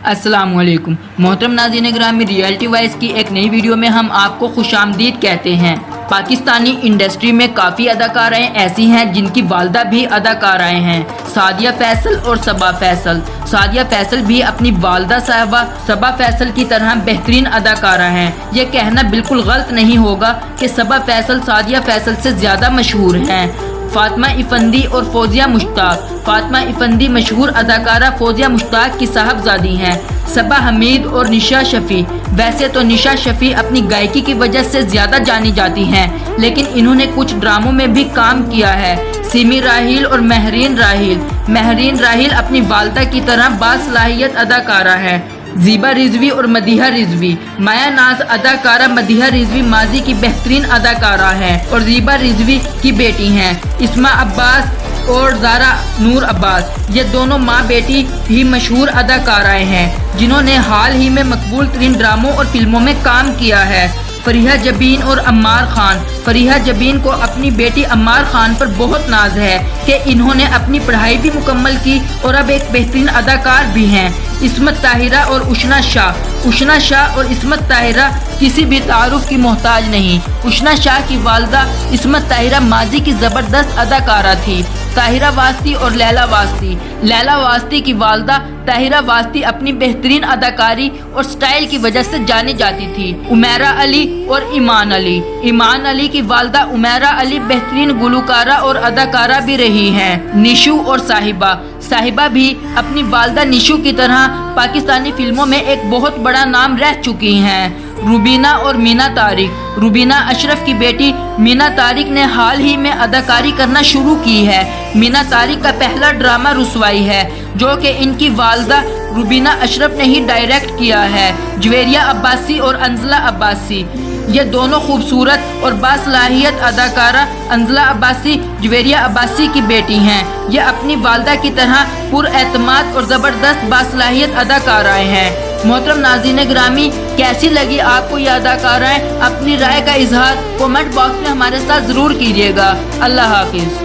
अस्सलामुअलैकुम मोहतरम नाज़रीन ग्रामी, रियलिटी वाइज की एक नई वीडियो में हम आपको खुशामदीद कहते हैं। पाकिस्तानी इंडस्ट्री में काफ़ी अदाकाराएँ ऐसी हैं जिनकी वालदा भी अदाकाराएँ हैं। सादिया फैसल और सबा फैसल। सादिया फैसल भी अपनी वालदा साहबा सबा फैसल की तरह बेहतरीन अदाकारा हैं। यह कहना बिल्कुल गलत नहीं होगा कि सबा फैसल सादिया फैसल से ज़्यादा मशहूर हैं। फातिमा इफंदी और फौजिया मुश्ताक। फातिमा इफंदी मशहूर अदाकारा फौजिया मुश्ताक की साहबजादी हैं। सबा हमीद और निशा शफी। वैसे तो निशा शफी अपनी गायकी की वजह से ज़्यादा जानी जाती हैं, लेकिन इन्होंने कुछ ड्रामों में भी काम किया है। सिमी राहील और महरीन राहील। महरीन राहील अपनी वालदा की तरह बासलाहियत अदाकारा है। ज़ीबा रिजवी और मदीहा रिजवी। माया नाज अदाकारा मदीहा रिजवी माजी की बेहतरीन अदाकारा है और ज़ीबा रिजवी की बेटी हैं। इस्मा अब्बास और ज़ारा नूर अब्बास, ये दोनों माँ बेटी ही मशहूर अदाकाराएँ हैं जिन्होंने हाल ही में मकबूल तरीन ड्रामों और फिल्मों में काम किया है। फरीहा जबीन और अम्मार खान। फरीहा जबीन को अपनी बेटी अम्मार खान पर बहुत नाज है कि इन्होंने अपनी पढ़ाई भी मुकम्मल की और अब एक बेहतरीन अदाकार भी हैं। इस्मत ताहिरा और उशना शाह। उशना शाह और इस्मत ताहिरा किसी भी तारुफ की मोहताज नहीं। उशना शाह की वालदा इस्मत ताहिरा माजी की ज़बरदस्त अदाकारा थी। ताहिरा वास्ती और लैला वास्ती। लैला वास्ती की वालदा ताहिरा वास्ती अपनी बेहतरीन अदाकारी और स्टाइल की वजह से जानी जाती थी। उमैरा अली और ईमान अली। ईमान अली की वालदा उमैरा अली बेहतरीन गुलकारा और अदाकारा भी रही हैं। निशू और साहिबा। साहिबा भी अपनी वालदा निशू की तरह पाकिस्तानी फिल्मों में एक बहुत बड़ा नाम रह चुकी हैं। रुबीना और मीना तारिक। रुबीना अशरफ की बेटी मीना तारिक ने हाल ही में अदाकारी करना शुरू की है। मीना तारिक का पहला ड्रामा रुसवाई है जो कि इनकी वालदा रुबीना अशरफ ने ही डायरेक्ट किया है। जवेरिया अब्बासी और अंजला अब्बासी। ये दोनों खूबसूरत और बासलाहियत अदाकारा अंजला अब्बासी जवेरिया अब्बासी की बेटी हैं। ये अपनी वालदा की तरह पुरएतमाद और ज़बरदस्त बासलाहियत अदाकाराएँ हैं। मोहतरम नाज़रीन ग्रामी, कैसी लगी आपको ये अदाकाराएँ? अपनी राय का इजहार कमेंट बॉक्स में हमारे साथ ज़रूर कीजिएगा। अल्लाह हाफिज़।